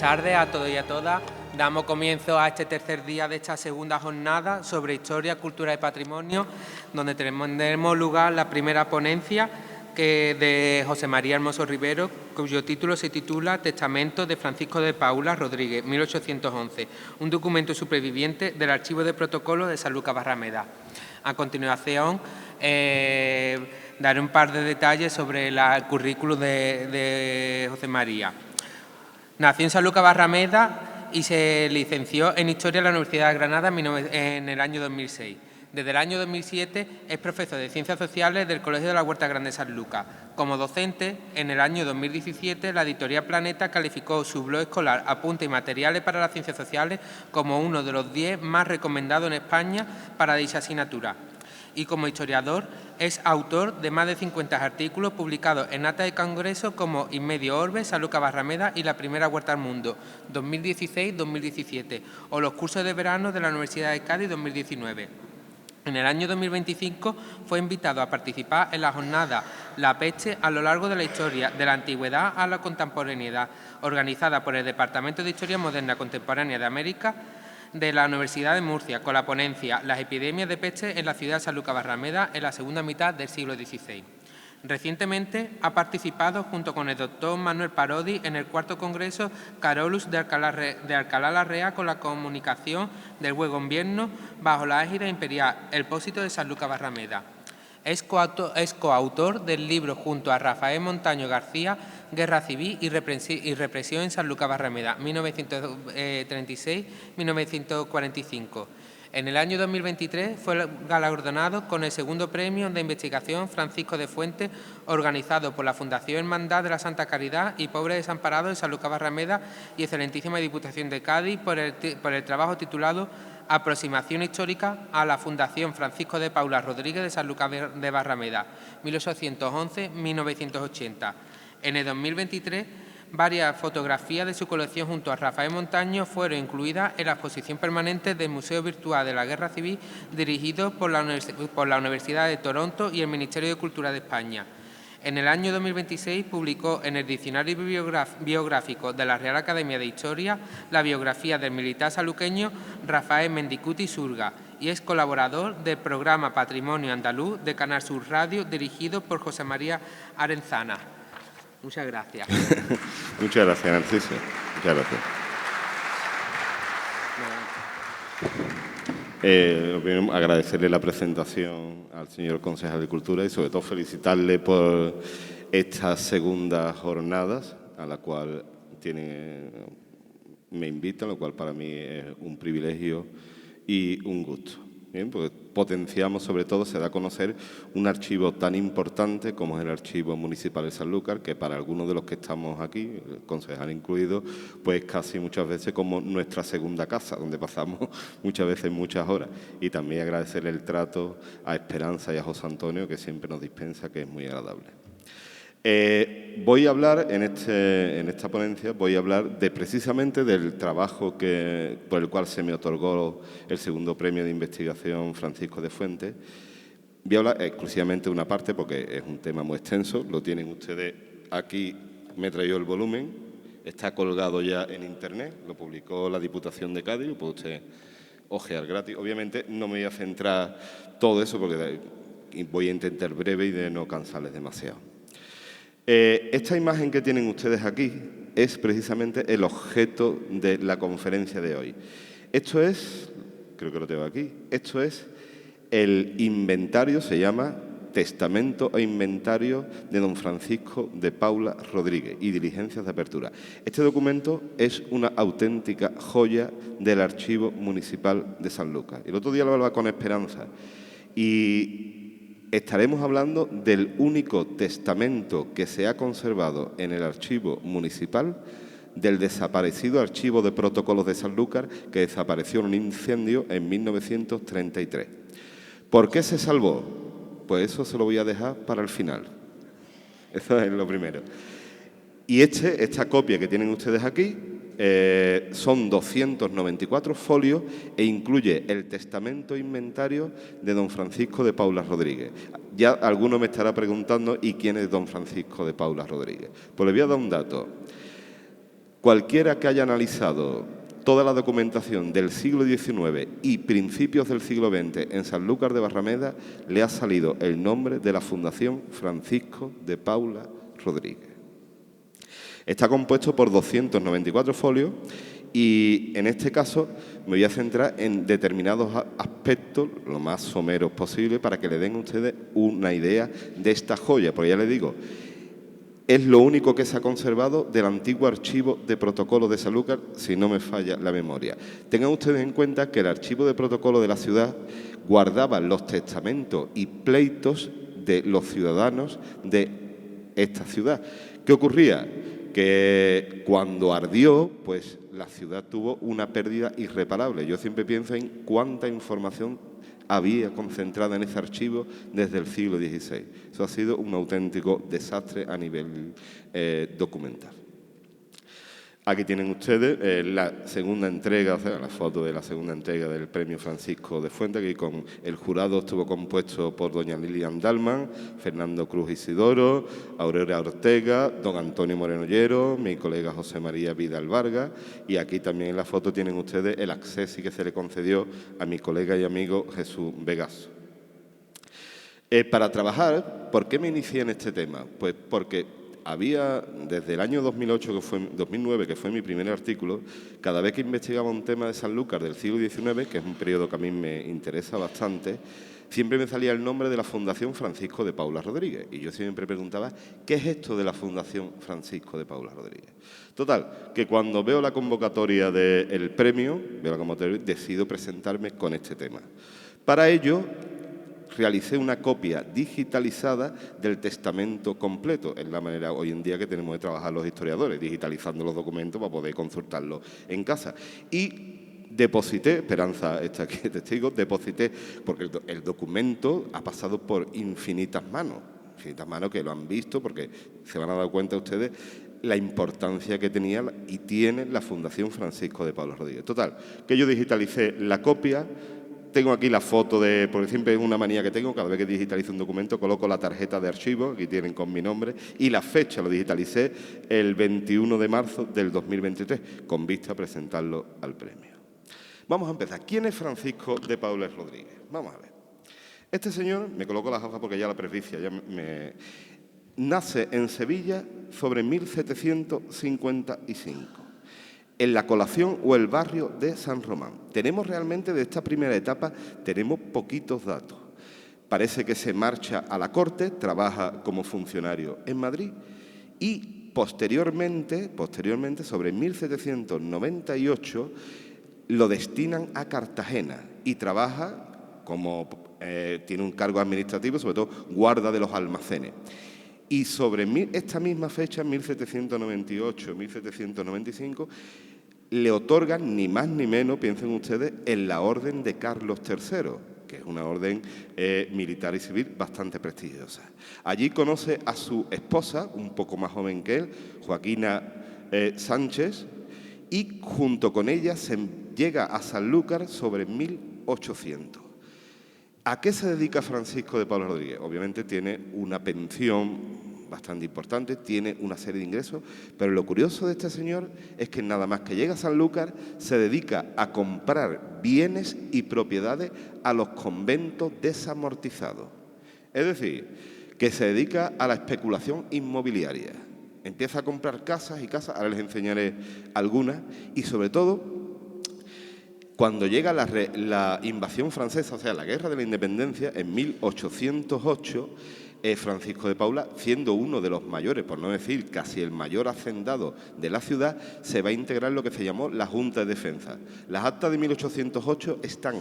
tardes a todos y a todas. Damos comienzo a este tercer día de esta segunda jornada sobre historia, cultura y patrimonio, donde tendremos lugar la primera ponencia de José María Hermoso Rivero, cuyo título se titula Testamento de Francisco de Paula Rodríguez, 1811, un documento superviviente del Archivo de Protocolos de Sanlúcar Barrameda. A continuación, daré un par de detalles sobre el currículum de José María. Nació en Sanlúcar Barrameda y se licenció en Historia en la Universidad de Granada en el año 2006. Desde el año 2007 es profesor de Ciencias Sociales del Colegio de la Huerta Grande de Sanlúcar. Como docente, en el año 2017 la editorial Planeta calificó su blog escolar Apuntes y Materiales para las Ciencias Sociales como uno de los 10 más recomendados en España para dicha asignatura. Y como historiador es autor de más de 50 artículos publicados en actas de congresos como Inmedio Orbe, Sanlúcar Barrameda y la Primera Huerta al Mundo, 2016-2017, o los cursos de verano de la Universidad de Cádiz, 2019. En el año 2025 fue invitado a participar en la jornada La Peste a lo largo de la historia, de la antigüedad a la contemporaneidad, organizada por el Departamento de Historia Moderna Contemporánea de América de la Universidad de Murcia, con la ponencia Las epidemias de peste en la ciudad de Sanlúcar Barrameda en la segunda mitad del siglo XVI. Recientemente ha participado junto con el doctor Manuel Parodi en el cuarto congreso Carolus de Alcalá la Real con la comunicación del buen gobierno bajo la égida imperial, el Pósito de Sanlúcar Barrameda. Es coautor del libro junto a Rafael Montaño García, Guerra Civil y Represión en Sanlúcar Barrameda, 1936-1945. En el año 2023 fue galardonado con el segundo premio de investigación Francisco de Fuentes, organizado por la Fundación Hermandad de la Santa Caridad y Pobres Desamparados de Sanlúcar Barrameda y Excelentísima Diputación de Cádiz por el trabajo titulado Aproximación histórica a la Fundación Francisco de Paula Rodríguez de Sanlúcar de Barrameda, 1811-1980. En el 2023, varias fotografías de su colección junto a Rafael Montaño fueron incluidas en la exposición permanente del Museo Virtual de la Guerra Civil, dirigido por la Universidad de Toronto y el Ministerio de Cultura de España. En el año 2026 publicó en el Diccionario Biográfico de la Real Academia de Historia la biografía del militar saluqueño Rafael Mendicuti Surga y es colaborador del programa Patrimonio Andaluz de Canal Sur Radio, dirigido por José María Arenzana. Muchas gracias. Muchas gracias, Narciso. Muchas gracias. Primero, agradecerle la presentación al señor concejal de Cultura y sobre todo felicitarle por estas segundas jornadas a la cual me invita, lo cual para mí es un privilegio y un gusto. Bien, porque potenciamos, sobre todo, se da a conocer un archivo tan importante como es el Archivo Municipal de Sanlúcar, que para algunos de los que estamos aquí, el concejal incluido, pues casi muchas veces como nuestra segunda casa, donde pasamos muchas veces muchas horas. Y también agradecerle el trato a Esperanza y a José Antonio, que siempre nos dispensa, que es muy agradable. Voy a hablar en esta ponencia, precisamente del trabajo por el cual se me otorgó el segundo premio de investigación Francisco de Fuentes. Voy a hablar exclusivamente de una parte porque es un tema muy extenso, lo tienen ustedes aquí, me he traído el volumen, está colgado ya en Internet, lo publicó la Diputación de Cádiz, lo puede usted ojear gratis. Obviamente no me voy a centrar todo eso porque voy a intentar breve y de no cansarles demasiado. Esta imagen que tienen ustedes aquí es precisamente el objeto de la conferencia de hoy. Esto es, creo que lo tengo aquí, esto es el inventario, se llama Testamento e Inventario de don Francisco de Paula Rodríguez y Diligencias de Apertura. Este documento es una auténtica joya del Archivo Municipal de Sanlúcar. El otro día lo hablaba con Esperanza y estaremos hablando del único testamento que se ha conservado en el Archivo Municipal del desaparecido Archivo de Protocolos de Sanlúcar, que desapareció en un incendio en 1933. ¿Por qué se salvó? Pues eso se lo voy a dejar para el final. Eso es lo primero. Y esta copia que tienen ustedes aquí son 294 folios e incluye el testamento e inventario de don Francisco de Paula Rodríguez. Ya alguno me estará preguntando, ¿y quién es don Francisco de Paula Rodríguez? Pues le voy a dar un dato. Cualquiera que haya analizado toda la documentación del siglo XIX y principios del siglo XX en Sanlúcar de Barrameda, le ha salido el nombre de la Fundación Francisco de Paula Rodríguez. Está compuesto por 294 folios y, en este caso, me voy a centrar en determinados aspectos, lo más someros posible, para que le den a ustedes una idea de esta joya. Porque ya les digo, es lo único que se ha conservado del antiguo archivo de protocolo de Sanlúcar, si no me falla la memoria. Tengan ustedes en cuenta que el archivo de protocolo de la ciudad guardaba los testamentos y pleitos de los ciudadanos de esta ciudad. ¿Qué ocurría? Que cuando ardió, pues la ciudad tuvo una pérdida irreparable. Yo siempre pienso en cuánta información había concentrada en ese archivo desde el siglo XVI. Eso ha sido un auténtico desastre a nivel documental. Aquí tienen ustedes la segunda entrega, o sea, la foto de la segunda entrega del Premio Francisco de Fuente, que con el jurado estuvo compuesto por doña Lilian Dalman, Fernando Cruz Isidoro, Aurora Ortega, don Antonio Moreno Llero, mi colega José María Vidal Vargas, y aquí también en la foto tienen ustedes el acceso que se le concedió a mi colega y amigo Jesús Vegaso. Para trabajar, ¿por qué me inicié en este tema? Pues porque había, desde el año 2009, que fue mi primer artículo, cada vez que investigaba un tema de Sanlúcar del siglo XIX, que es un periodo que a mí me interesa bastante, siempre me salía el nombre de la Fundación Francisco de Paula Rodríguez. Y yo siempre preguntaba, ¿qué es esto de la Fundación Francisco de Paula Rodríguez? Total, que cuando veo la convocatoria del premio, decido presentarme con este tema. Para ello, realicé una copia digitalizada del testamento completo. Es la manera hoy en día que tenemos de trabajar los historiadores, digitalizando los documentos para poder consultarlos en casa. Y deposité, Esperanza está aquí testigo, deposité, porque el documento ha pasado por infinitas manos que lo han visto, porque se van a dar cuenta ustedes la importancia que tenía y tiene la Fundación Francisco de Paula Rodríguez. Total, que yo digitalicé la copia. Tengo aquí la foto porque siempre es una manía que tengo, cada vez que digitalizo un documento coloco la tarjeta de archivo, aquí tienen con mi nombre, y la fecha lo digitalicé el 21 de marzo del 2023, con vista a presentarlo al premio. Vamos a empezar. ¿Quién es Francisco de Paula Rodríguez? Vamos a ver. Este señor, me coloco las gafas porque ya la presbicia, nace en Sevilla sobre 1755. En la Colación o el barrio de San Román. Tenemos realmente de esta primera etapa, tenemos poquitos datos. Parece que se marcha a la corte, trabaja como funcionario en Madrid y posteriormente, sobre 1798, lo destinan a Cartagena y trabaja tiene un cargo administrativo, sobre todo guarda de los almacenes. Y sobre esta misma fecha, 1798, 1795, le otorgan ni más ni menos, piensen ustedes, en la Orden de Carlos III, que es una orden militar y civil bastante prestigiosa. Allí conoce a su esposa, un poco más joven que él, Joaquina Sánchez, y junto con ella se llega a Sanlúcar sobre 1800. ¿A qué se dedica Francisco de Paula Rodríguez? Obviamente tiene una pensión bastante importante, tiene una serie de ingresos, pero lo curioso de este señor es que nada más que llega a Sanlúcar se dedica a comprar bienes y propiedades a los conventos desamortizados. Es decir, que se dedica a la especulación inmobiliaria. Empieza a comprar casas y casas, ahora les enseñaré algunas, y sobre todo, cuando llega la invasión francesa, o sea, la Guerra de la Independencia, en 1808, Francisco de Paula, siendo uno de los mayores, por no decir casi el mayor hacendado de la ciudad, se va a integrar lo que se llamó la Junta de Defensa. Las actas de 1808 están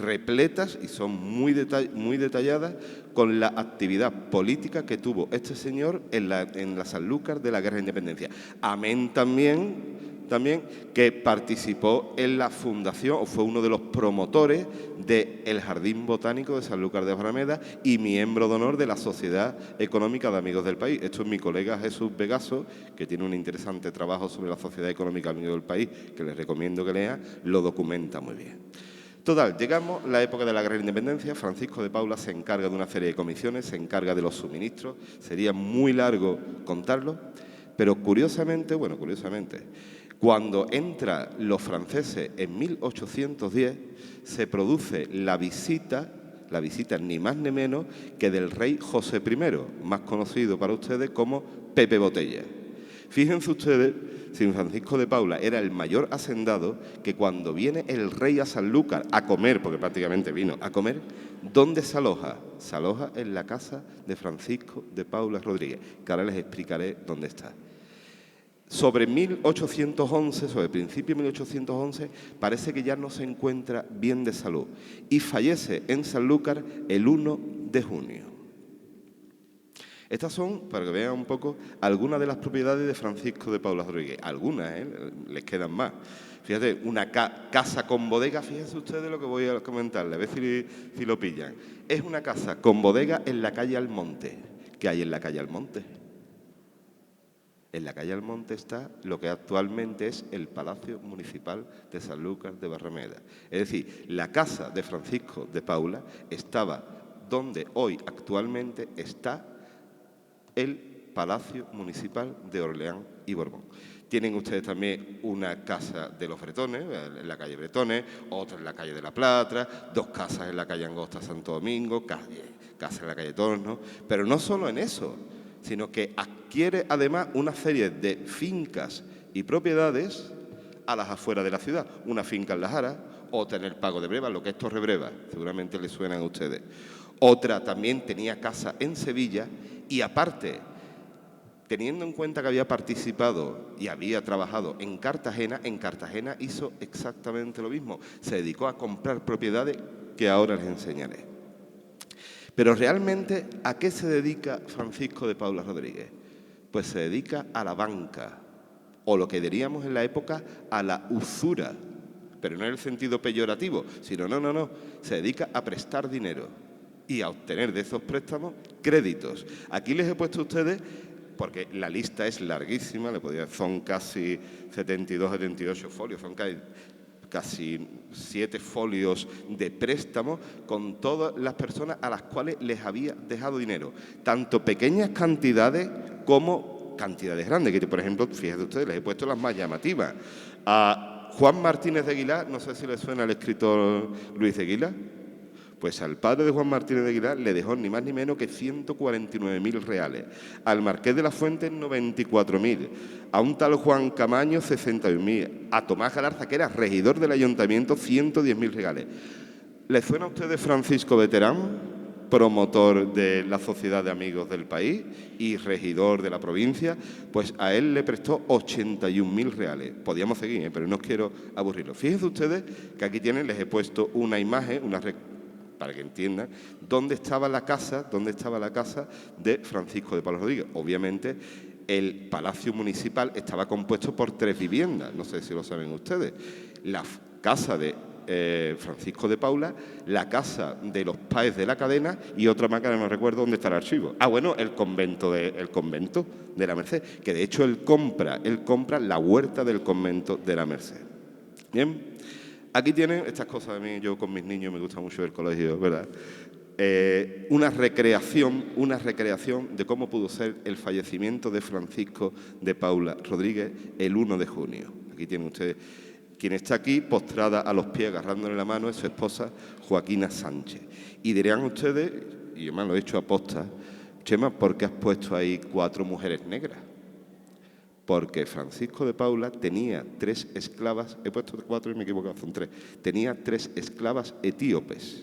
repletas y son muy detalladas con la actividad política que tuvo este señor en la Sanlúcar de la Guerra de Independencia. Amén también que participó en la fundación o fue uno de los promotores del Jardín Botánico de Sanlúcar de Barrameda y miembro de honor de la Sociedad Económica de Amigos del País. Esto es mi colega Jesús Vegaso, que tiene un interesante trabajo sobre la Sociedad Económica de Amigos del País, que les recomiendo que lean, lo documenta muy bien. Total, llegamos a la época de la Guerra de Independencia. Francisco de Paula se encarga de una serie de comisiones, se encarga de los suministros. Sería muy largo contarlo, Pero curiosamente, cuando entran los franceses en 1810, se produce la visita ni más ni menos que del rey José I, más conocido para ustedes como Pepe Botella. Fíjense ustedes, si Francisco de Paula era el mayor hacendado, que cuando viene el rey a Sanlúcar a comer, porque prácticamente vino a comer, ¿dónde se aloja? Se aloja en la casa de Francisco de Paula Rodríguez, que ahora les explicaré dónde está. Sobre 1811, sobre el principio de 1811, parece que ya no se encuentra bien de salud y fallece en Sanlúcar el 1 de junio. Estas son, para que vean un poco, algunas de las propiedades de Francisco de Paula Rodríguez. Algunas, les quedan más. Fíjate, una casa con bodega, fíjense ustedes lo que voy a comentarles, a ver si lo pillan. Es una casa con bodega en la calle Almonte. ¿Qué hay en la calle Almonte? En la calle Almonte está lo que actualmente es el Palacio Municipal de Sanlúcar de Barrameda. Es decir, la casa de Francisco de Paula estaba donde hoy actualmente está el Palacio Municipal de Orleans y Borbón. Tienen ustedes también una casa de los Bretones, en la calle Bretones, otra en la calle de La Plata, 2 casas en la calle Angosta Santo Domingo, casa en la calle Torno, pero no solo en eso, sino que adquiere además una serie de fincas y propiedades a las afueras de la ciudad. Una finca en La Jara, otra en el Pago de Breva, lo que es Torrebreva, seguramente les suenan a ustedes. Otra también tenía casa en Sevilla y aparte, teniendo en cuenta que había participado y había trabajado en Cartagena hizo exactamente lo mismo. Se dedicó a comprar propiedades que ahora les enseñaré. Pero realmente, ¿a qué se dedica Francisco de Paula Rodríguez? Pues se dedica a la banca, o lo que diríamos en la época, a la usura. Pero no en el sentido peyorativo, sino no, se dedica a prestar dinero y a obtener de esos préstamos créditos. Aquí les he puesto a ustedes, porque la lista es larguísima, son casi 72, 78 folios, son casi 7 folios de préstamos con todas las personas a las cuales les había dejado dinero, tanto pequeñas cantidades como cantidades grandes, que por ejemplo, fíjense ustedes, les he puesto las más llamativas. A Juan Martínez de Aguilar, no sé si les suena el escritor Luis de Aguilar, pues al padre de Juan Martínez de Aguilar le dejó ni más ni menos que 149.000 reales. Al Marqués de la Fuente, 94.000. A un tal Juan Camaño, 61.000. A Tomás Galarza, que era regidor del ayuntamiento, 110.000 reales. ¿Les suena a ustedes Francisco Veterán, promotor de la Sociedad de Amigos del País y regidor de la provincia? Pues a él le prestó 81.000 reales. Podíamos seguir, pero no quiero aburrirlos. Fíjense ustedes que aquí tienen, les he puesto una imagen, para que entiendan, dónde estaba la casa de Francisco de Paula Rodríguez. Obviamente, el Palacio Municipal estaba compuesto por 3 viviendas, no sé si lo saben ustedes. La casa de Francisco de Paula, la casa de los Páez de la Cadena y otra más que no recuerdo dónde está el archivo. El convento de la Merced, que de hecho él compra la huerta del convento de la Merced. Bien. Aquí tienen estas cosas. A mí, yo con mis niños me gusta mucho el colegio, ¿verdad? Una recreación de cómo pudo ser el fallecimiento de Francisco de Paula Rodríguez el 1 de junio. Aquí tienen ustedes. Quien está aquí, postrada a los pies, agarrándole la mano, es su esposa Joaquina Sánchez. Y dirán ustedes, y yo me lo he hecho aposta, Chema, ¿por qué has puesto ahí 4 mujeres negras? Porque Francisco de Paula tenía 3 esclavas, he puesto 4 y me he equivocado, son 3, tenía 3 esclavas etíopes.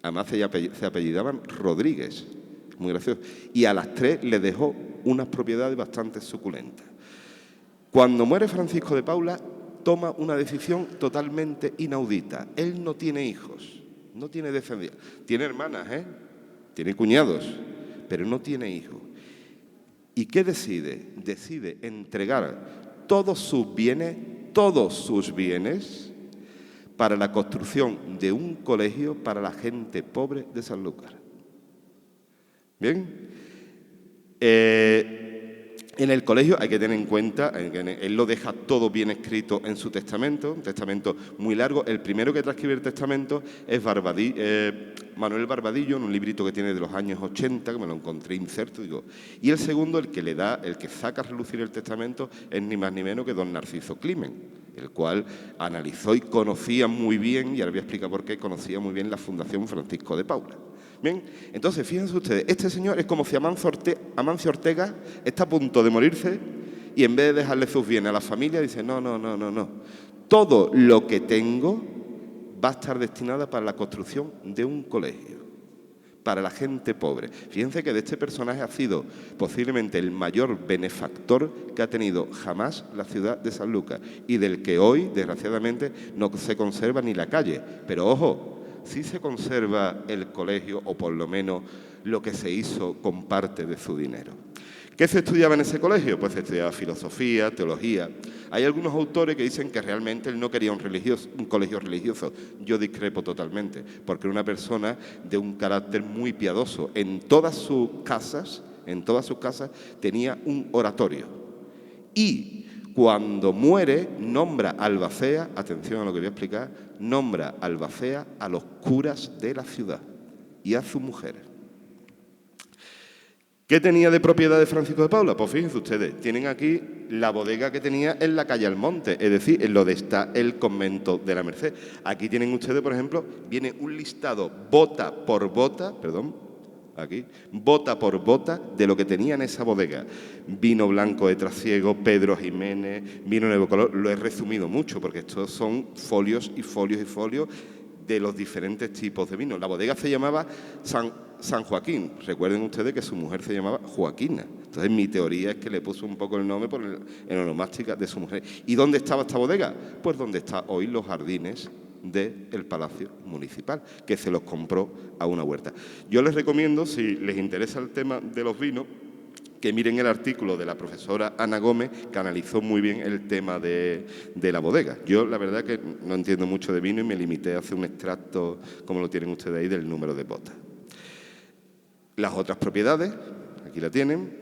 Además se apellidaban Rodríguez, muy gracioso. Y a las 3 le dejó unas propiedades bastante suculentas. Cuando muere Francisco de Paula, toma una decisión totalmente inaudita. Él no tiene hijos, no tiene descendencia. Tiene hermanas, tiene cuñados, pero no tiene hijos. ¿Y qué decide? Decide entregar todos sus bienes, para la construcción de un colegio para la gente pobre de Sanlúcar. Bien. En el colegio hay que tener en cuenta que él lo deja todo bien escrito en su testamento, un testamento muy largo. El primero que transcribe el testamento es Manuel Barbadillo, en un librito que tiene de los años 80, que me lo encontré inserto, digo. Y el segundo, el que saca a relucir el testamento, es ni más ni menos que don Narciso Climent, el cual analizó y conocía muy bien, y ahora voy a explicar por qué, conocía muy bien la Fundación Francisco de Paula. Bien, entonces, fíjense ustedes, este señor es como si Amancio Ortega está a punto de morirse y en vez de dejarle sus bienes a la familia, dice, no. Todo lo que tengo va a estar destinado para la construcción de un colegio, para la gente pobre. Fíjense que de este personaje ha sido posiblemente el mayor benefactor que ha tenido jamás la ciudad de Sanlúcar y del que hoy, desgraciadamente, no se conserva ni la calle. Pero ojo, sí se conserva el colegio, o por lo menos lo que se hizo con parte de su dinero. ¿Qué se estudiaba en ese colegio? Pues se estudiaba filosofía, teología. Hay algunos autores que dicen que realmente él no quería un colegio religioso. Yo discrepo totalmente, porque era una persona de un carácter muy piadoso. En todas sus casas tenía un oratorio. Y cuando muere, nombra albacea, atención a lo que voy a explicar, nombra albacea a los curas de la ciudad y a su mujer. ¿Qué tenía de propiedad de Francisco de Paula? Pues fíjense ustedes, tienen aquí la bodega que tenía en la calle Almonte, es decir, en lo de está el convento de la Merced. Aquí tienen ustedes, por ejemplo, viene un listado bota por bota de lo que tenía en esa bodega. Vino blanco de Trasiego, Pedro Jiménez, vino nuevo color. Lo he resumido mucho porque estos son folios y folios y folios de los diferentes tipos de vino. La bodega se llamaba San Joaquín. Recuerden ustedes que su mujer se llamaba Joaquina. Entonces mi teoría es que le puso un poco el nombre por el onomástica de su mujer. ¿Y dónde estaba esta bodega? Pues donde están hoy los jardines del Palacio Municipal, que se los compró a una huerta. Yo les recomiendo, si les interesa el tema de los vinos, que miren el artículo de la profesora Ana Gómez, que analizó muy bien el tema de la bodega. Yo, la verdad, que no entiendo mucho de vino y me limité a hacer un extracto, como lo tienen ustedes ahí, del número de botas. Las otras propiedades, aquí la tienen.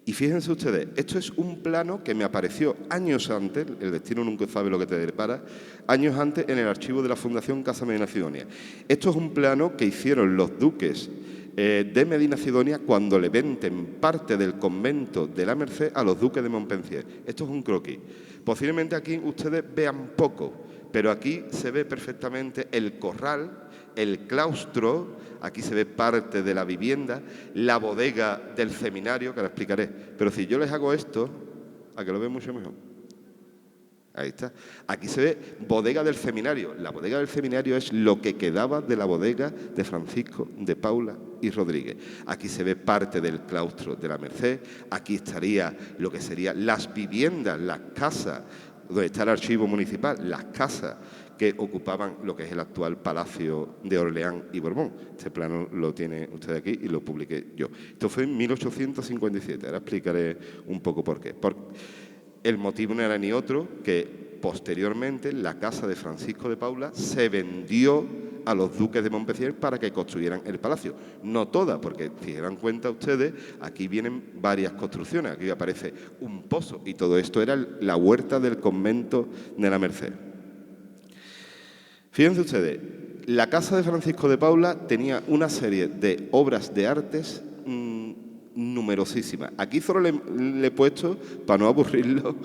Y fíjense ustedes, esto es un plano que me apareció años antes, el destino nunca sabe lo que te depara, años antes en el archivo de la Fundación Casa Medina Sidonia. Esto es un plano que hicieron los duques de Medina Sidonia cuando le venden parte del convento de la Merced a los duques de Montpensier. Esto es un croquis. Posiblemente aquí ustedes vean poco, pero aquí se ve perfectamente el corral, el claustro, aquí se ve parte de la vivienda, la bodega del seminario, que ahora explicaré. Pero si yo les hago esto, ¿a que lo ven mucho mejor? Ahí está. Aquí se ve bodega del seminario. La bodega del seminario es lo que quedaba de la bodega de Francisco de Paula y Rodríguez. Aquí se ve parte del claustro de la Merced. Aquí estaría lo que serían las viviendas, las casas, donde está el archivo municipal, las casas que ocupaban lo que es el actual Palacio de Orleans y Borbón. Este plano lo tiene usted aquí y lo publiqué yo. Esto fue en 1857. Ahora explicaré un poco por qué. El motivo no era ni otro que posteriormente la casa de Francisco de Paula se vendió a los duques de Montpensier para que construyeran el palacio. No toda, porque si se dan cuenta ustedes, aquí vienen varias construcciones. Aquí aparece un pozo y todo esto era la huerta del convento de la Merced. Fíjense ustedes, la casa de Francisco de Paula tenía una serie de obras de artes numerosísimas. Aquí solo le he puesto, para no aburrirlo,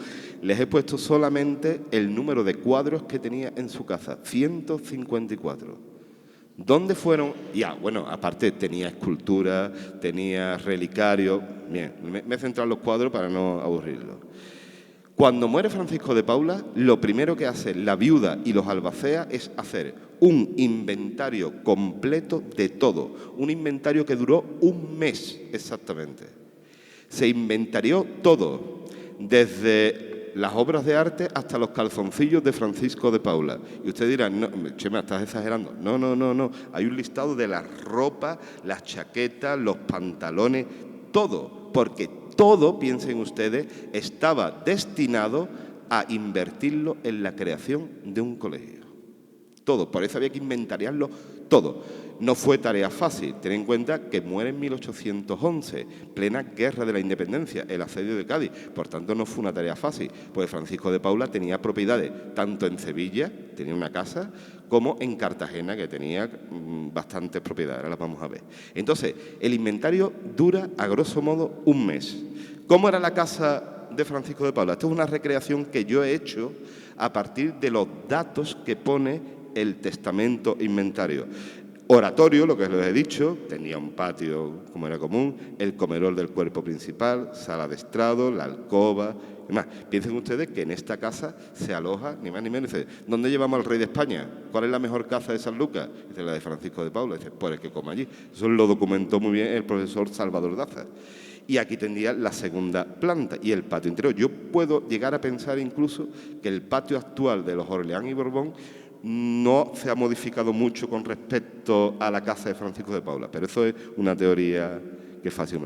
les he puesto solamente el número de cuadros que tenía en su casa, 154. ¿Dónde fueron? Ya, bueno, aparte tenía esculturas, tenía relicarios. Bien, me he centrado en los cuadros para no aburrirlo. Cuando muere Francisco de Paula, lo primero que hacen la viuda y los albaceas es hacer un inventario completo de todo. Un inventario que duró un mes exactamente. Se inventarió todo, desde las obras de arte hasta los calzoncillos de Francisco de Paula. Y usted dirá, no, Chema, estás exagerando. No. Hay un listado de las ropas, las chaquetas, los pantalones, todo, porque todo, piensen ustedes, estaba destinado a invertirlo en la creación de un colegio. Todo, por eso había que inventariarlo todo. No fue tarea fácil. Ten en cuenta que muere en 1811, plena guerra de la independencia, el asedio de Cádiz. Por tanto, no fue una tarea fácil, pues Francisco de Paula tenía propiedades tanto en Sevilla, tenía una casa, como en Cartagena, que tenía bastantes propiedades. Ahora las vamos a ver. Entonces, el inventario dura, a grosso modo, un mes. ¿Cómo era la casa de Francisco de Paula? Esto es una recreación que yo he hecho a partir de los datos que pone el testamento inventario. Oratorio, lo que les he dicho, tenía un patio, como era común, el comedor del cuerpo principal, sala de estrado, la alcoba y más. Piensen ustedes que en esta casa se aloja, ni más ni menos. Dice, ¿dónde llevamos al rey de España? ¿Cuál es la mejor casa de San Lucas? Dice, la de Francisco de Paula. Dice, pues el que coma allí. Eso lo documentó muy bien el profesor Salvador Daza. Y aquí tendría la segunda planta y el patio interior. Yo puedo llegar a pensar incluso que el patio actual de los Orleans y Borbón no se ha modificado mucho con respecto a la casa de Francisco de Paula, pero eso es una teoría que es fácil.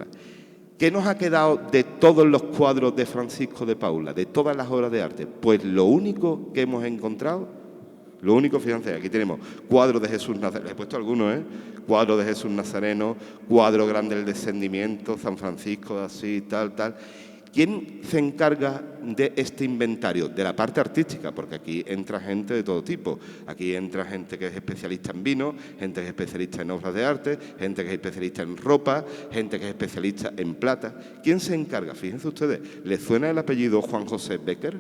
¿Qué nos ha quedado de todos los cuadros de Francisco de Paula, de todas las obras de arte? Pues lo único que hemos encontrado, fíjense, aquí tenemos cuadros de Jesús Nazareno, les he puesto algunos, cuadros de Jesús Nazareno, cuadro grande del descendimiento, San Francisco, así, tal. ¿Quién se encarga de este inventario? De la parte artística, porque aquí entra gente de todo tipo. Aquí entra gente que es especialista en vino, gente que es especialista en obras de arte, gente que es especialista en ropa, gente que es especialista en plata. ¿Quién se encarga? Fíjense ustedes, ¿les suena el apellido Juan José Bécquer?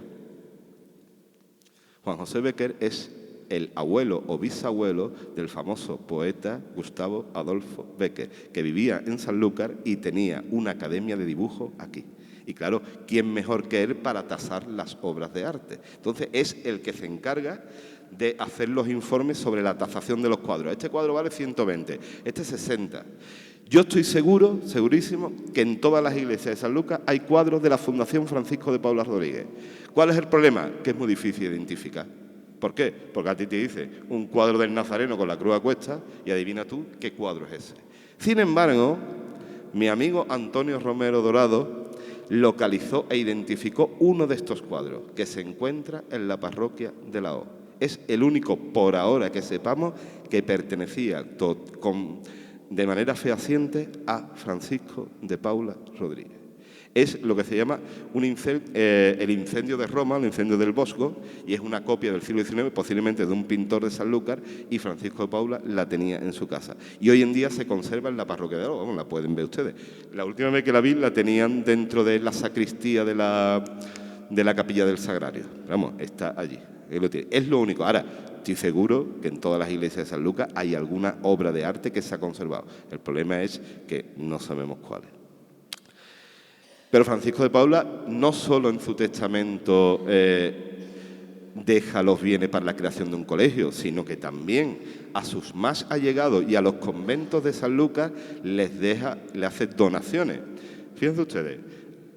Juan José Bécquer es el abuelo o bisabuelo del famoso poeta Gustavo Adolfo Bécquer, que vivía en Sanlúcar y tenía una academia de dibujo aquí. Y claro, ¿quién mejor que él para tasar las obras de arte? Entonces, es el que se encarga de hacer los informes sobre la tasación de los cuadros. Este cuadro vale 120, este 60. Yo estoy seguro, segurísimo, que en todas las iglesias de San Lucas hay cuadros de la Fundación Francisco de Paula Rodríguez. ¿Cuál es el problema? Que es muy difícil identificar. ¿Por qué? Porque a ti te dice un cuadro del Nazareno con la cruz a cuestas y adivina tú qué cuadro es ese. Sin embargo, mi amigo Antonio Romero Dorado localizó e identificó uno de estos cuadros que se encuentra en la parroquia de la O. Es el único, por ahora que sepamos, que pertenecía de manera fehaciente a Francisco de Paula Rodríguez. Es lo que se llama el incendio de Roma, el incendio del Bosco, y es una copia del siglo XIX, posiblemente de un pintor de Sanlúcar, y Francisco de Paula la tenía en su casa. Y hoy en día se conserva en la parroquia de Oro, la pueden ver ustedes. La última vez que la vi la tenían dentro de la sacristía de la capilla del Sagrario. Vamos, está allí. Es lo único. Ahora, estoy seguro que en todas las iglesias de San Lucas hay alguna obra de arte que se ha conservado. El problema es que no sabemos cuál es. Pero Francisco de Paula no solo en su testamento deja los bienes para la creación de un colegio, sino que también a sus más allegados y a los conventos de San Lucas le hace donaciones. Fíjense ustedes,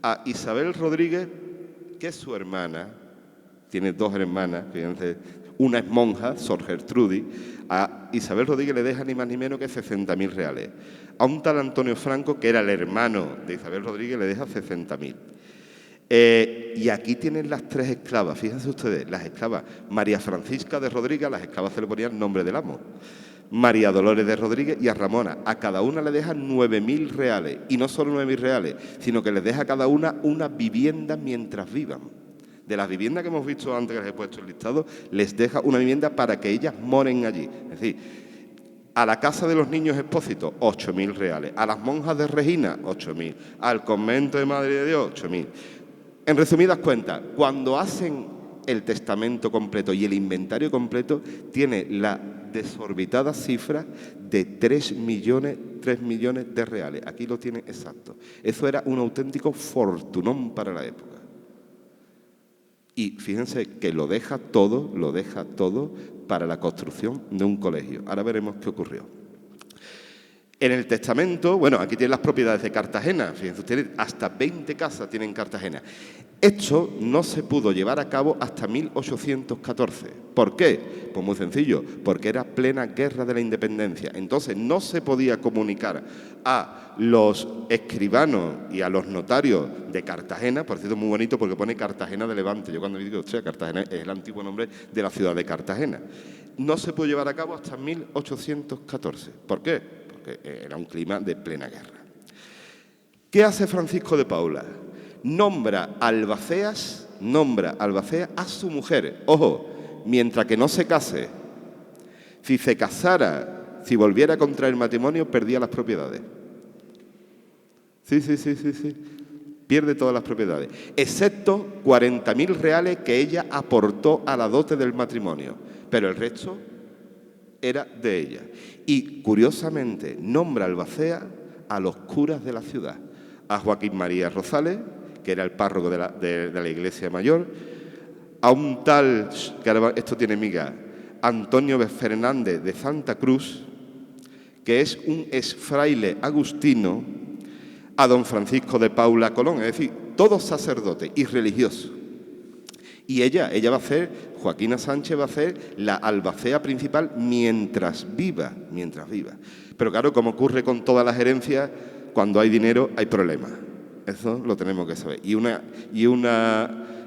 a Isabel Rodríguez, que es su hermana, tiene dos hermanas, fíjense, una es monja, Sor Gertrudis, a Isabel Rodríguez le deja ni más ni menos que 60.000 reales. A un tal Antonio Franco, que era el hermano de Isabel Rodríguez, le deja 60.000. Y aquí tienen las tres esclavas, fíjense ustedes, las esclavas María Francisca de Rodríguez, las esclavas se le ponían nombre del amo, María Dolores de Rodríguez y a Ramona. A cada una le dejan 9.000 reales. Y no solo 9.000 reales, sino que les deja a cada una vivienda mientras vivan. De las viviendas que hemos visto antes, que les he puesto el listado, les deja una vivienda para que ellas moren allí. Es decir, a la casa de los niños expósitos, 8.000 reales. A las monjas de Regina, 8.000. Al convento de Madre de Dios, 8.000. En resumidas cuentas, cuando hacen el testamento completo y el inventario completo, tiene la desorbitada cifra de 3 millones de reales. Aquí lo tiene exacto. Eso era un auténtico fortunón para la época. Y fíjense que lo deja todo para la construcción de un colegio. Ahora veremos qué ocurrió. En el testamento, bueno, aquí tienen las propiedades de Cartagena. Fíjense ustedes, hasta 20 casas tienen Cartagena. Esto no se pudo llevar a cabo hasta 1814. ¿Por qué? Pues muy sencillo, porque era plena guerra de la independencia. Entonces no se podía comunicar a los escribanos y a los notarios de Cartagena, por cierto, muy bonito porque pone Cartagena de Levante. Yo cuando digo, Cartagena es el antiguo nombre de la ciudad de Cartagena. no se pudo llevar a cabo hasta 1814. ¿Por qué? Porque era un clima de plena guerra. ¿Qué hace Francisco de Paula? Nombra albaceas a su mujer. Ojo, mientras que no se case. Si se casara, si volviera a contraer matrimonio, perdía las propiedades. Sí. Pierde todas las propiedades, excepto 40.000 reales que ella aportó a la dote del matrimonio, pero el resto era de ella. Y, curiosamente, nombra albacea a los curas de la ciudad, a Joaquín María Rosales, que era el párroco de la iglesia mayor, a un tal, que ahora esto tiene miga, Antonio Fernández de Santa Cruz, que es un exfraile agustino, a don Francisco de Paula Colón, es decir, todos sacerdotes y religiosos. Y ella va a ser, Joaquina Sánchez va a ser la albacea principal mientras viva. Pero claro, como ocurre con todas las herencias, cuando hay dinero hay problemas. Eso lo tenemos que saber. Y una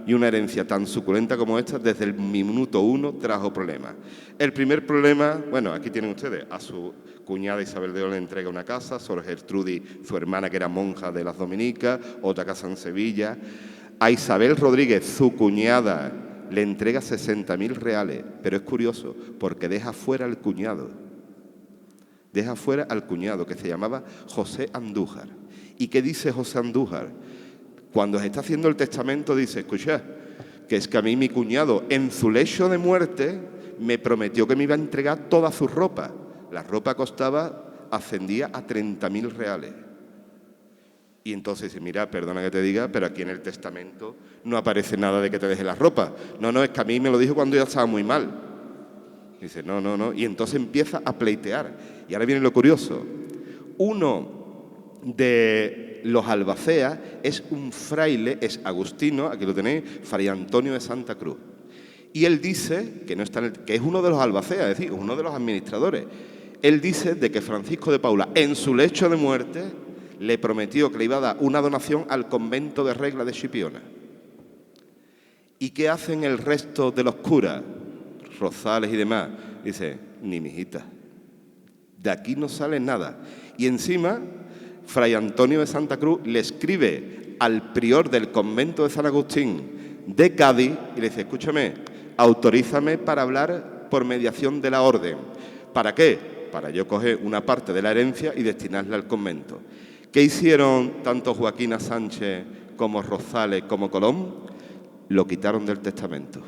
herencia tan suculenta como esta, desde el minuto 1 trajo problemas. El primer problema, bueno, aquí tienen ustedes, a su cuñada Isabel de Oro le entrega una casa, Sor Gertrudis, su hermana que era monja de las Dominicas, otra casa en Sevilla. A Isabel Rodríguez, su cuñada, le entrega 60.000 reales, pero es curioso porque deja fuera al cuñado. Deja fuera al cuñado, que se llamaba José Andújar. ¿Y qué dice José Andújar? Cuando se está haciendo el testamento dice, escucha, que es que a mí mi cuñado en su lecho de muerte me prometió que me iba a entregar toda su ropa. La ropa ascendía a 30.000 reales. Y entonces dice, mira, perdona que te diga, pero aquí en el testamento no aparece nada de que te deje la ropa. No, es que a mí me lo dijo cuando ya estaba muy mal. Dice, no. Y entonces empieza a pleitear. Y ahora viene lo curioso. Uno de los albaceas es un fraile, es agustino, aquí lo tenéis, Fray Antonio de Santa Cruz. Y él dice, que es uno de los albaceas, es decir, uno de los administradores. Él dice de que Francisco de Paula, en su lecho de muerte, le prometió que le iba a dar una donación al convento de Regla de Chipiona. ¿Y qué hacen el resto de los curas, Rosales y demás? Dice, ni mijita, de aquí no sale nada. Y encima, Fray Antonio de Santa Cruz le escribe al prior del convento de San Agustín de Cádiz y le dice, escúchame, autorízame para hablar por mediación de la orden. ¿Para qué? Para yo coger una parte de la herencia y destinarla al convento. ¿Qué hicieron tanto Joaquina Sánchez como Rosales como Colón? Lo quitaron del testamento.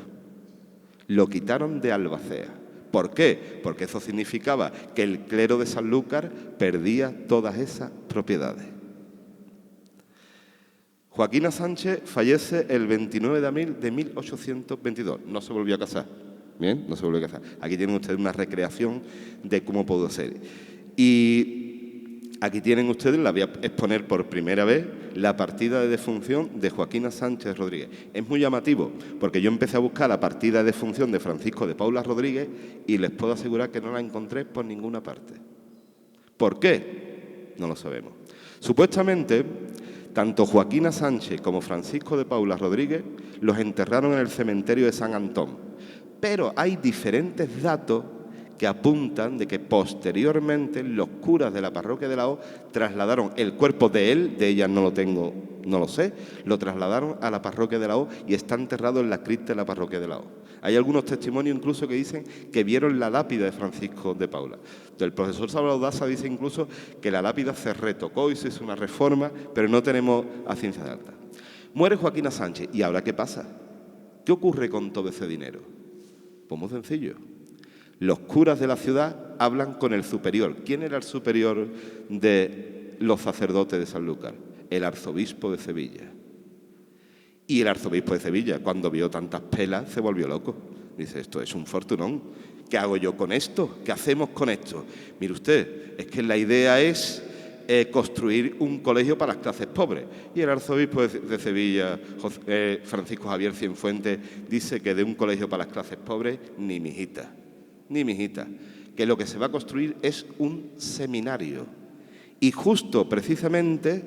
Lo quitaron de albacea. ¿Por qué? Porque eso significaba que el clero de Sanlúcar perdía todas esas propiedades. Joaquina Sánchez fallece el 29 de abril de 1822. No se volvió a casar. Bien, no se volvió a casar. Aquí tienen ustedes una recreación de cómo pudo ser. Y aquí tienen ustedes, la voy a exponer por primera vez, la partida de defunción de Joaquina Sánchez Rodríguez. Es muy llamativo, porque yo empecé a buscar la partida de defunción de Francisco de Paula Rodríguez y les puedo asegurar que no la encontré por ninguna parte. ¿Por qué? No lo sabemos. Supuestamente, tanto Joaquina Sánchez como Francisco de Paula Rodríguez los enterraron en el cementerio de San Antón. Pero hay diferentes datos que apuntan de que posteriormente los curas de la parroquia de la O trasladaron el cuerpo de él, de ella no lo sé, lo trasladaron a la parroquia de la O y está enterrado en la cripta de la parroquia de la O. Hay algunos testimonios incluso que dicen que vieron la lápida de Francisco de Paula. El profesor Salvador Daza dice incluso que la lápida se retocó y se hizo una reforma, pero no tenemos a ciencia cierta. Muere Joaquina Sánchez. ¿Y ahora qué pasa? ¿Qué ocurre con todo ese dinero? Pues muy sencillo. Los curas de la ciudad hablan con el superior. ¿Quién era el superior de los sacerdotes de Sanlúcar? El arzobispo de Sevilla. Y el arzobispo de Sevilla, cuando vio tantas pelas, se volvió loco. Dice, esto es un fortunón. ¿Qué hago yo con esto? ¿Qué hacemos con esto? Mire usted, es que la idea es construir un colegio para las clases pobres. Y el arzobispo de Sevilla, Francisco Javier Cienfuentes, dice que de un colegio para las clases pobres, ni mijita, que lo que se va a construir es un seminario. Y justo precisamente,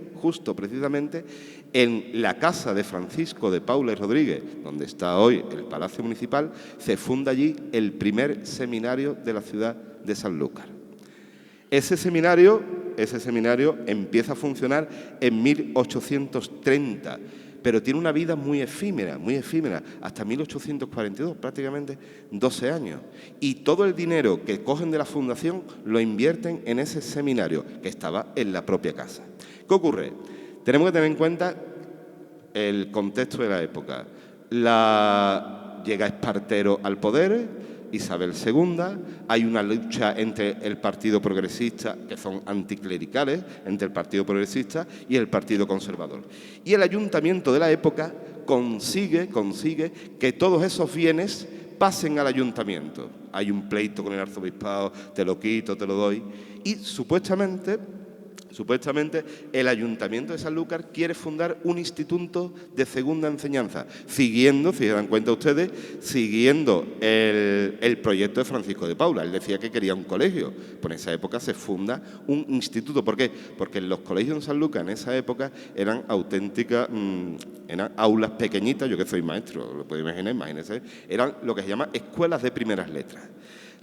en la casa de Francisco de Paula y Rodríguez, donde está hoy el Palacio Municipal, se funda allí el primer seminario de la ciudad de Sanlúcar. Ese seminario empieza a funcionar en 1830, pero tiene una vida muy efímera, hasta 1842, prácticamente 12 años. Y todo el dinero que cogen de la fundación lo invierten en ese seminario, que estaba en la propia casa. ¿Qué ocurre? Tenemos que tener en cuenta el contexto de la época. Llega Espartero al poder, Isabel II, hay una lucha entre el Partido Progresista, que son anticlericales, entre el Partido Progresista y el Partido Conservador. Y el ayuntamiento de la época consigue que todos esos bienes pasen al ayuntamiento. Hay un pleito con el arzobispado, te lo quito, te lo doy. Y supuestamente el Ayuntamiento de Sanlúcar quiere fundar un instituto de segunda enseñanza, siguiendo, si se dan cuenta ustedes, el proyecto de Francisco de Paula. Él decía que quería un colegio. Pues en esa época se funda un instituto. ¿Por qué? Porque los colegios en Sanlúcar en esa época eran auténticas, eran aulas pequeñitas. Yo que soy maestro, lo puedo imaginar, imagínense. Eran lo que se llama escuelas de primeras letras.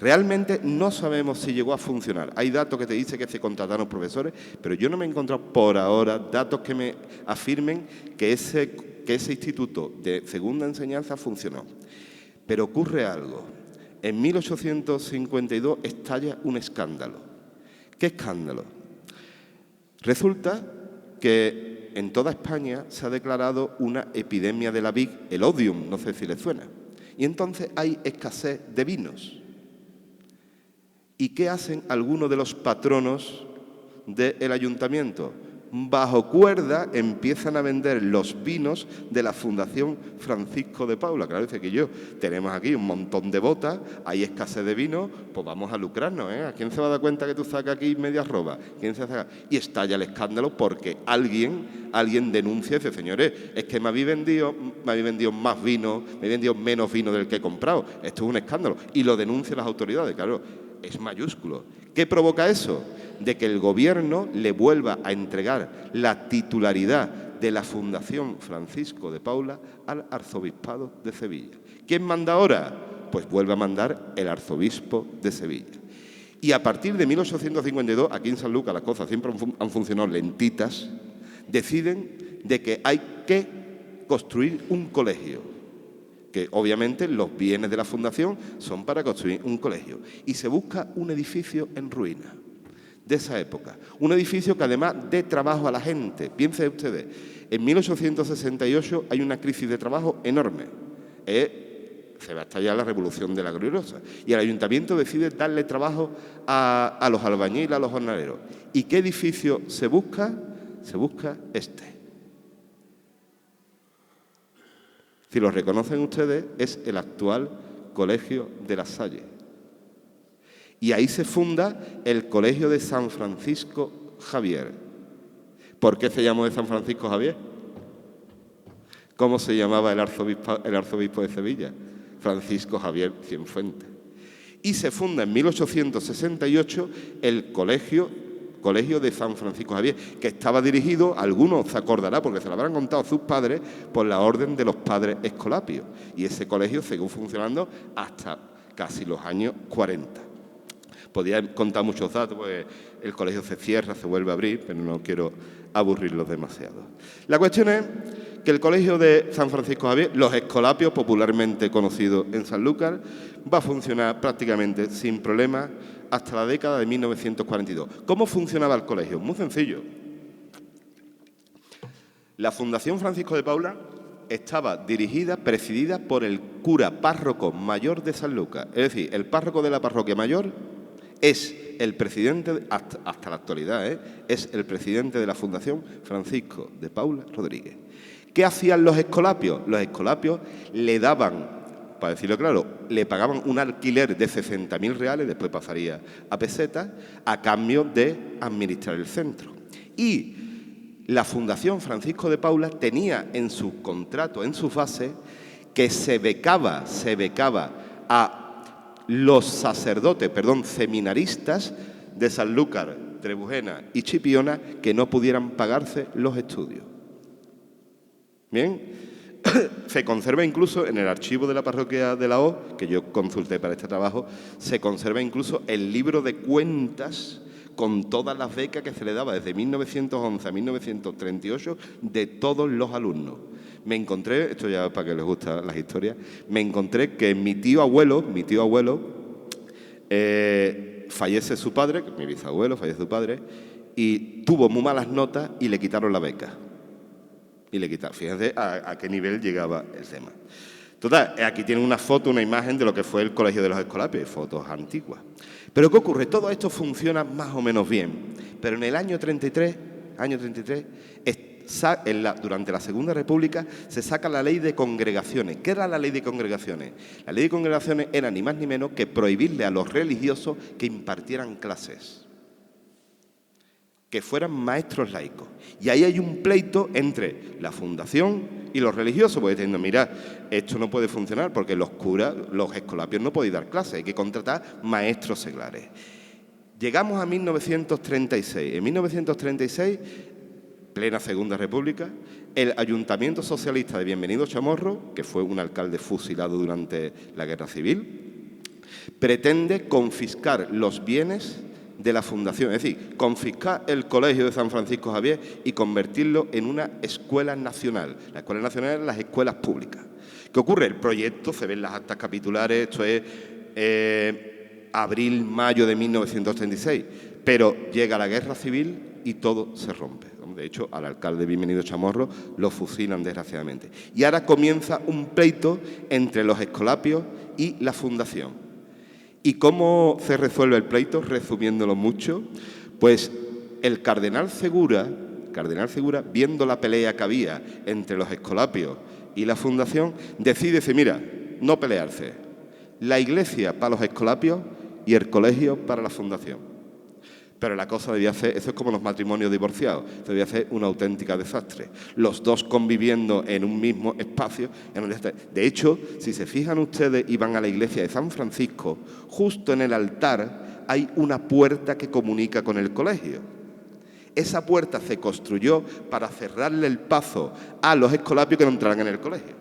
Realmente no sabemos si llegó a funcionar. Hay datos que te dicen que se contrataron profesores, pero yo no me he encontrado por ahora datos que me afirmen que ese instituto de segunda enseñanza funcionó. Pero ocurre algo. En 1852 estalla un escándalo. ¿Qué escándalo? Resulta que en toda España se ha declarado una epidemia de la vid, el odium, no sé si les suena. Y entonces hay escasez de vinos. ¿Y qué hacen algunos de los patronos del ayuntamiento? Bajo cuerda empiezan a vender los vinos de la Fundación Francisco de Paula. Claro, dice que tenemos aquí un montón de botas, hay escasez de vino, pues vamos a lucrarnos, ¿eh? ¿A quién se va a dar cuenta que tú sacas aquí medias robas? ¿Quién se saca? Y estalla el escándalo porque alguien denuncia y dice, señores, es que me habéis vendido más vino, me habéis vendido menos vino del que he comprado. Esto es un escándalo. Y lo denuncian las autoridades, claro. Es mayúsculo. ¿Qué provoca eso? De que el gobierno le vuelva a entregar la titularidad de la Fundación Francisco de Paula al Arzobispado de Sevilla. ¿Quién manda ahora? Pues vuelve a mandar el Arzobispo de Sevilla. Y a partir de 1852, aquí en Sanlúcar las cosas siempre han funcionado lentitas, deciden de que hay que construir un colegio, que obviamente los bienes de la fundación son para construir un colegio. Y se busca un edificio en ruina de esa época. Un edificio que además dé trabajo a la gente. Piensen ustedes, en 1868 hay una crisis de trabajo enorme. Se va a estallar la Revolución de la Gloriosa. Y el ayuntamiento decide darle trabajo a los albañiles, a los jornaleros. ¿Y qué edificio se busca? Se busca este. Si lo reconocen ustedes, es el actual Colegio de La Salle. Y ahí se funda el Colegio de San Francisco Javier. ¿Por qué se llamó de San Francisco Javier? ¿Cómo se llamaba el arzobispo de Sevilla? Francisco Javier Cienfuentes. Y se funda en 1868 el Colegio de San Francisco Javier, que estaba dirigido, algunos se acordarán porque se lo habrán contado sus padres, por la Orden de los Padres Escolapios. Y ese colegio siguió funcionando hasta casi los años 40. Podría contar muchos datos, pues el colegio se cierra, se vuelve a abrir, pero no quiero aburrirlos demasiado. La cuestión es que el Colegio de San Francisco Javier, los Escolapios, popularmente conocidos en Sanlúcar, va a funcionar prácticamente sin problemas hasta la década de 1942. ¿Cómo funcionaba el colegio? Muy sencillo. La Fundación Francisco de Paula estaba presidida por el cura párroco mayor de Sanlúcar. Es decir, el párroco de la parroquia mayor es el presidente, hasta la actualidad, es el presidente de la Fundación Francisco de Paula Rodríguez. ¿Qué hacían los escolapios? Los escolapios le daban, para decirlo claro, le pagaban un alquiler de 60.000 reales, después pasaría a pesetas, a cambio de administrar el centro. Y la Fundación Francisco de Paula tenía en su contrato, en su base, que se becaba a los seminaristas de Sanlúcar Trebujena y Chipiona que no pudieran pagarse los estudios. Bien, se conserva incluso en el archivo de la parroquia de la O, que yo consulté para este trabajo, se conserva incluso el libro de cuentas con todas las becas que se le daba desde 1911 a 1938 de todos los alumnos. Me encontré, esto ya para que les gustan las historias, me encontré que mi tío abuelo, fallece su padre, mi bisabuelo fallece su padre, y tuvo muy malas notas y le quitaron la beca. Fíjense a qué nivel llegaba el tema. Total, aquí tienen una foto, una imagen de lo que fue el Colegio de los Escolapios, fotos antiguas. Pero ¿qué ocurre? Todo esto funciona más o menos bien. Pero en el año 33, durante la Segunda República, se saca la Ley de Congregaciones. ¿Qué era la Ley de Congregaciones? La Ley de Congregaciones era ni más ni menos que prohibirle a los religiosos que impartieran clases, que fueran maestros laicos. Y ahí hay un pleito entre la fundación y los religiosos, porque diciendo, mira, esto no puede funcionar porque los curas, los escolapios no pueden dar clases, hay que contratar maestros seglares. Llegamos a 1936. En 1936, plena Segunda República, el Ayuntamiento Socialista de Bienvenido Chamorro, que fue un alcalde fusilado durante la Guerra Civil, pretende confiscar los bienes de la fundación, es decir, confiscar el Colegio de San Francisco Javier y convertirlo en una escuela nacional. La escuela nacional eran las escuelas públicas. ¿Qué ocurre? El proyecto, se ven las actas capitulares, esto es abril, mayo de 1936, pero llega la Guerra Civil y todo se rompe. De hecho, al alcalde Bienvenido Chamorro lo fusilan desgraciadamente. Y ahora comienza un pleito entre los escolapios y la fundación. ¿Y cómo se resuelve el pleito? Resumiéndolo mucho, pues el cardenal Segura, viendo la pelea que había entre los escolapios y la fundación, decide, mira, no pelearse. La iglesia para los escolapios y el colegio para la fundación. Pero la cosa debía ser, eso es como los matrimonios divorciados, debía ser una auténtica desastre. Los dos conviviendo en un mismo espacio. De hecho, si se fijan ustedes y van a la iglesia de San Francisco, justo en el altar hay una puerta que comunica con el colegio. Esa puerta se construyó para cerrarle el paso a los escolapios que no entraran en el colegio.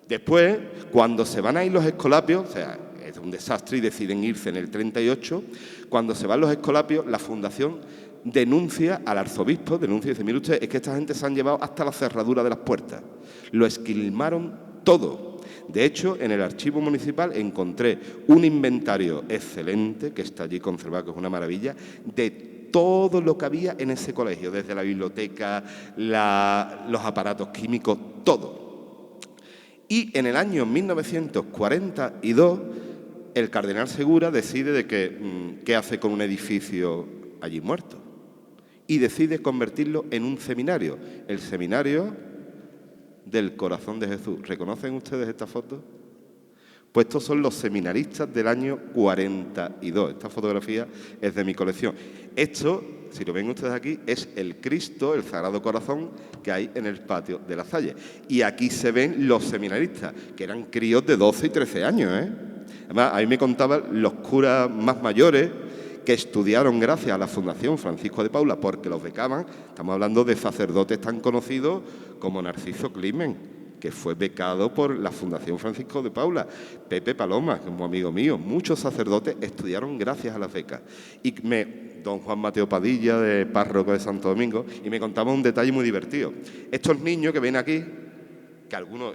Después, cuando se van a ir los escolapios, o sea, es un desastre y deciden irse en el 38, cuando se van los escolapios, la fundación denuncia al arzobispo, y dice, mire usted, es que esta gente se han llevado hasta la cerradura de las puertas. Lo esquilmaron todo. De hecho, en el archivo municipal encontré un inventario excelente, que está allí conservado, que es una maravilla, de todo lo que había en ese colegio, desde la biblioteca, los aparatos químicos, todo. Y en el año 1942, el cardenal Segura decide de que, qué hace con un edificio allí muerto. Y decide convertirlo en un seminario, el Seminario del Corazón de Jesús. ¿Reconocen ustedes esta foto? Pues estos son los seminaristas del año 42. Esta fotografía es de mi colección. Esto, si lo ven ustedes aquí, es el Cristo, el Sagrado Corazón, que hay en el patio de La Salle. Y aquí se ven los seminaristas, que eran críos de 12 y 13 años, ¿eh? Además, a mí me contaban los curas más mayores que estudiaron gracias a la Fundación Francisco de Paula, porque los becaban. Estamos hablando de sacerdotes tan conocidos como Narciso Climent, que fue becado por la Fundación Francisco de Paula, Pepe Paloma, que es un amigo mío. Muchos sacerdotes estudiaron gracias a las becas. Y don Juan Mateo Padilla, de párroco de Santo Domingo, y me contaba un detalle muy divertido. Estos niños que ven aquí, que algunos,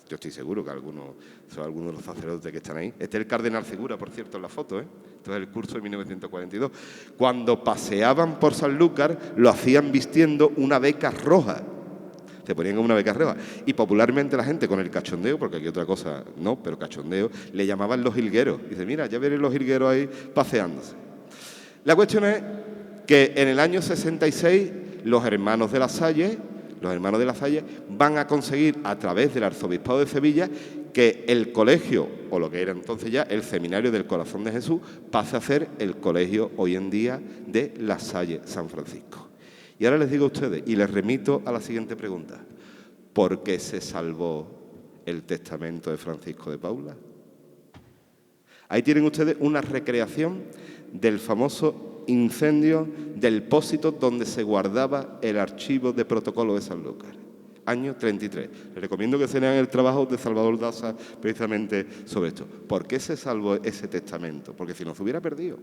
yo estoy seguro que algunos son algunos de los sacerdotes que están ahí. Este es el cardenal Segura, por cierto, en la foto, ¿eh? Esto es el curso de 1942. Cuando paseaban por Sanlúcar, lo hacían vistiendo una beca roja. Se ponían con una beca roja. Y popularmente la gente, con el cachondeo, porque aquí otra cosa no, pero cachondeo, le llamaban los jilgueros. Dice, mira, ya veré los jilgueros ahí paseándose. La cuestión es que en el año 66 los hermanos de La Salle van a conseguir, a través del Arzobispado de Sevilla, que el colegio, o lo que era entonces ya el Seminario del Corazón de Jesús, pase a ser el colegio hoy en día de La Salle San Francisco. Y ahora les digo a ustedes, y les remito a la siguiente pregunta: ¿por qué se salvó el testamento de Francisco de Paula? Ahí tienen ustedes una recreación del famoso incendio del pósito donde se guardaba el archivo de protocolo de Sanlúcar. Año 33. Les recomiendo que se lean el trabajo de Salvador Daza precisamente sobre esto. ¿Por qué se salvó ese testamento? Porque si no se hubiera perdido.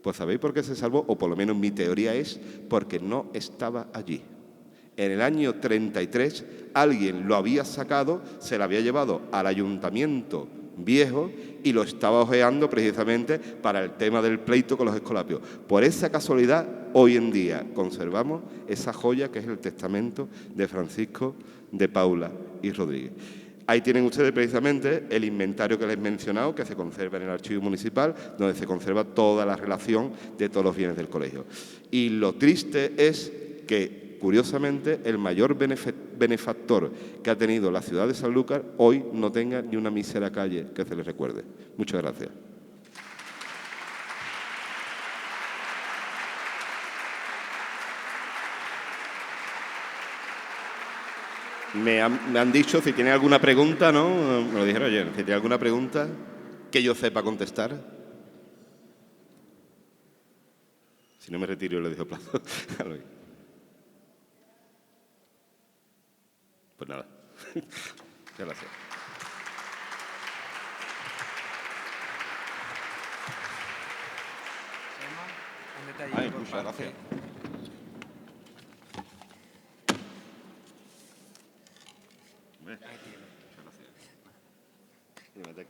Pues ¿sabéis por qué se salvó? O por lo menos mi teoría es porque no estaba allí. En el año 33 alguien lo había sacado, se lo había llevado al ayuntamiento viejo y lo estaba ojeando precisamente para el tema del pleito con los escolapios. Por esa casualidad, hoy en día conservamos esa joya que es el testamento de Francisco de Paula y Rodríguez. Ahí tienen ustedes precisamente el inventario que les he mencionado, que se conserva en el archivo municipal, donde se conserva toda la relación de todos los bienes del colegio. Y lo triste es que, curiosamente, el mayor benefactor que ha tenido la ciudad de Sanlúcar hoy no tenga ni una mísera calle que se les recuerde. Muchas gracias. Me han dicho si tienen alguna pregunta, ¿no? Me lo dijeron ayer. Si tienen alguna pregunta que yo sepa contestar. Si no me retiro, le dejo plazo. Pues nada. Muchas gracias. Ay, muchas gracias. Muchas gracias.